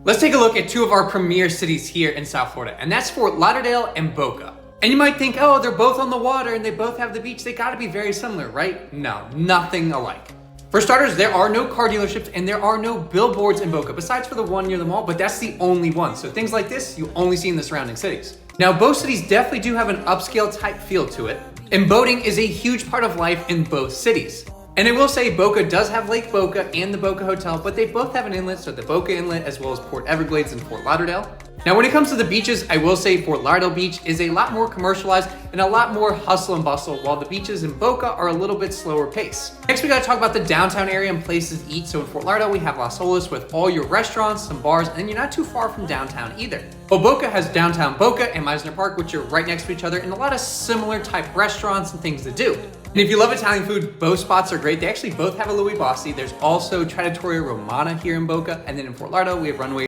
Let's take a look at two of our premier cities here in South Florida, and that's Fort Lauderdale and Boca. And you might think, oh, they're both on the water and they both have the beach. They gotta be very similar, right? No, nothing alike. For starters, there are no car dealerships and there are no billboards in Boca, besides for the one near the mall, but that's the only one. So things like this, you only see in the surrounding cities. Now, both cities definitely do have an upscale type feel to it, and boating is a huge part of life in both cities. And I will say Boca does have Lake Boca and the Boca Hotel, but they both have an inlet, so the Boca Inlet as well as Port Everglades and Fort Lauderdale. Now, when it comes to the beaches, I will say Fort Lauderdale Beach is a lot more commercialized and a lot more hustle and bustle, while the beaches in Boca are a little bit slower pace. Next, we gotta talk about the downtown area and places to eat. So in Fort Lauderdale, we have Las Olas with all your restaurants, some bars, and you're not too far from downtown either. Well, Boca has downtown Boca and Meisner Park, which are right next to each other, and a lot of similar type restaurants and things to do. And if you love Italian food, both spots are great. They actually both have a Louis Bossi. There's also Trattoria Romana here in Boca, and then in Fort Lauderdale, we have Runway